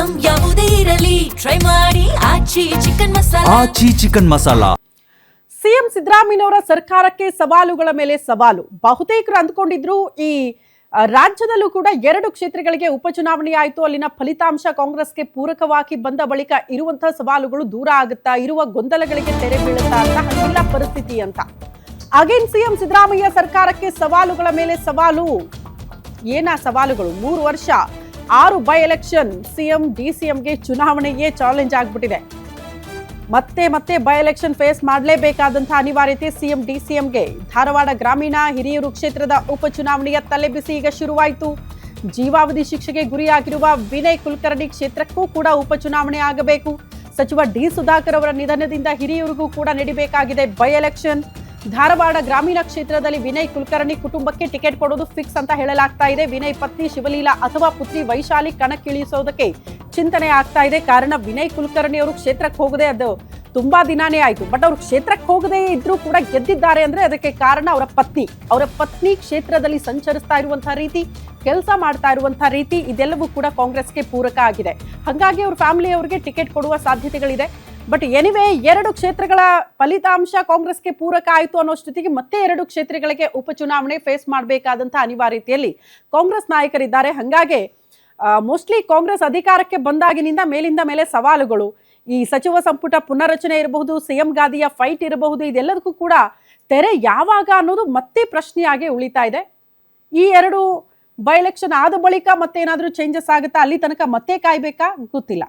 Item ಯಾವುದೇ ಇರಲಿ try ಮಾಡಿ ಆಚಿ ಚಿಕನ್ ಮಸಾಲಾ. ಸಿಎಂ ಸಿದ್ದರಾಮಯ್ಯನವರ ಸರ್ಕಾರಕ್ಕೆ ಸವಾಲುಗಳ ಮೇಲೆ ಸವಾಲು. ಬಹುತೇಕರು ಅಂದ್ಕೊಂಡಿದ್ರು ಈ ರಾಜ್ಯದಲ್ಲೂ ಕೂಡ 2 ಕ್ಷೇತ್ರಗಳಿಗೆ ಉಪಚುನಾವಣೆ ಆಯಿತು, ಅಲ್ಲಿನ ಫಲಿತಾಂಶ ಕಾಂಗ್ರೆಸ್ಗೆ ಪೂರಕವಾಗಿ ಬಂದ ಬಳಿಕ ಇರುವಂತಹ ಸವಾಲುಗಳು ದೂರ ಆಗುತ್ತಾ, ಇರುವ ಗೊಂದಲಗಳಿಗೆ ತೆರೆ ಬೀಳುತ್ತಾ ಅಂತ ಹಂಗಿಲ್ಲ ಪರಿಸ್ಥಿತಿ ಅಂತ. ಅಗೇನ್ ಸಿಎಂ ಸಿದ್ದರಾಮಯ್ಯ ಸರ್ಕಾರಕ್ಕೆ ಸವಾಲುಗಳ ಮೇಲೆ ಸವಾಲು. ಏನ ಸವಾಲುಗಳು? 3 ವರ್ಷ 6 ಬೈ ಎಲೆಕ್ಷನ್, ಸಿಎಂ ಡಿಸಿಎಂಗೆ ಚುನಾವಣೆಯೇ ಚಾಲೆಂಜ್ ಆಗ್ಬಿಟ್ಟಿದೆ. ಮತ್ತೆ ಬೈ ಎಲೆಕ್ಷನ್ ಫೇಸ್ ಮಾಡಲೇಬೇಕಾದಂತಹ ಅನಿವಾರ್ಯತೆ ಸಿಎಂ ಡಿಸಿಎಂಗೆ. ಧಾರವಾಡ ಗ್ರಾಮೀಣ ಹಿರಿಯೂರು ಕ್ಷೇತ್ರದ ಉಪಚುನಾವಣೆಯ ತಲೆಬಿಸಿ ಈಗ ಶುರುವಾಯಿತು. ಜೀವಾವಧಿ ಶಿಕ್ಷೆಗೆ ಗುರಿಯಾಗಿರುವ ವಿನಯ್ ಕುಲಕರ್ಣಿ ಕ್ಷೇತ್ರಕ್ಕೂ ಕೂಡ ಉಪಚುನಾವಣೆ ಆಗಬೇಕು. ಸಚಿವ ಡಿ ಸುಧಾಕರ್ ಅವರ ನಿಧನದಿಂದ ಹಿರಿಯೂರಿಗೂ ಕೂಡ ನಡೀಬೇಕಾಗಿದೆ ಬೈ ಎಲೆಕ್ಷನ್. ಧಾರವಾಡ ಗ್ರಾಮೀಣ ಕ್ಷೇತ್ರದಲ್ಲಿ ವಿನಯ್ ಕುಲಕರ್ಣಿ ಕುಟುಂಬಕ್ಕೆ ಟಿಕೆಟ್ ಕೊಡೋದು ಫಿಕ್ಸ್ ಅಂತ ಹೇಳಲಾಗ್ತಾ ಇದೆ. ವಿನಯ್ ಪತ್ನಿ ಶಿವಲೀಲಾ ಅಥವಾ ಪುತ್ರಿ ವೈಶಾಲಿ ಕಣಕ್ಕಿಳಿಸೋದಕ್ಕೆ ಚಿಂತನೆ ಆಗ್ತಾ ಇದೆ. ಕಾರಣ ವಿನಯ್ ಕುಲಕರ್ಣಿ ಅವರು ಕ್ಷೇತ್ರಕ್ಕೆ ಹೋಗದೆ ಅದು ತುಂಬಾ ದಿನಾನೇ ಆಯ್ತು. ಬಟ್ ಅವ್ರು ಕ್ಷೇತ್ರಕ್ಕೆ ಹೋಗದೆ ಇದ್ರೂ ಕೂಡ ಗೆದ್ದಿದ್ದಾರೆ ಅಂದ್ರೆ ಅದಕ್ಕೆ ಕಾರಣ ಅವರ ಪತ್ನಿ ಕ್ಷೇತ್ರದಲ್ಲಿ ಸಂಚರಿಸ್ತಾ ಇರುವಂತಹ ರೀತಿ, ಕೆಲಸ ಮಾಡ್ತಾ ಇರುವಂತಹ ರೀತಿ, ಇದೆಲ್ಲವೂ ಕೂಡ ಕಾಂಗ್ರೆಸ್ಗೆ ಪೂರಕ ಆಗಿದೆ. ಹಾಗಾಗಿ ಅವ್ರ ಫ್ಯಾಮಿಲಿ ಅವರಿಗೆ ಟಿಕೆಟ್ ಕೊಡುವ ಸಾಧ್ಯತೆಗಳಿದೆ. ಬಟ್ ಎನಿವೇ 2 ಕ್ಷೇತ್ರಗಳ ಫಲಿತಾಂಶ ಕಾಂಗ್ರೆಸ್ಗೆ ಪೂರಕ ಆಯಿತು ಅನ್ನೋ ಸ್ಥಿತಿಗೆ ಮತ್ತೆ 2 ಕ್ಷೇತ್ರಗಳಿಗೆ ಉಪಚುನಾವಣೆ ಫೇಸ್ ಮಾಡಬೇಕಾದಂತಹ ಅನಿವಾರ್ಯತೆಯಲ್ಲಿ ಕಾಂಗ್ರೆಸ್ ನಾಯಕರಿದ್ದಾರೆ. ಹಾಗಾಗಿ ಮೋಸ್ಟ್ಲಿ ಕಾಂಗ್ರೆಸ್ ಅಧಿಕಾರಕ್ಕೆ ಬಂದಾಗಿನಿಂದ ಮೇಲಿಂದ ಮೇಲೆ ಸವಾಲುಗಳು, ಈ ಸಚಿವ ಸಂಪುಟ ಪುನರ್ರಚನೆ ಇರಬಹುದು, ಸಿಎಂ ಗಾದಿಯ ಫೈಟ್ ಇರಬಹುದು, ಇದೆಲ್ಲದಕ್ಕೂ ಕೂಡ ತೆರೆ ಯಾವಾಗ ಅನ್ನೋದು ಮತ್ತೆ ಪ್ರಶ್ನೆಯಾಗಿ ಉಳಿತಾ ಇದೆ. ಈ 2 ಬೈ ಎಲೆಕ್ಷನ್ ಆದ ಬಳಿಕ ಮತ್ತೆ ಏನಾದರೂ ಚೇಂಜಸ್ ಆಗುತ್ತಾ? ಅಲ್ಲಿ ತನಕ ಮತ್ತೆ ಕಾಯ್ಬೇಕಾ? ಗೊತ್ತಿಲ್ಲ.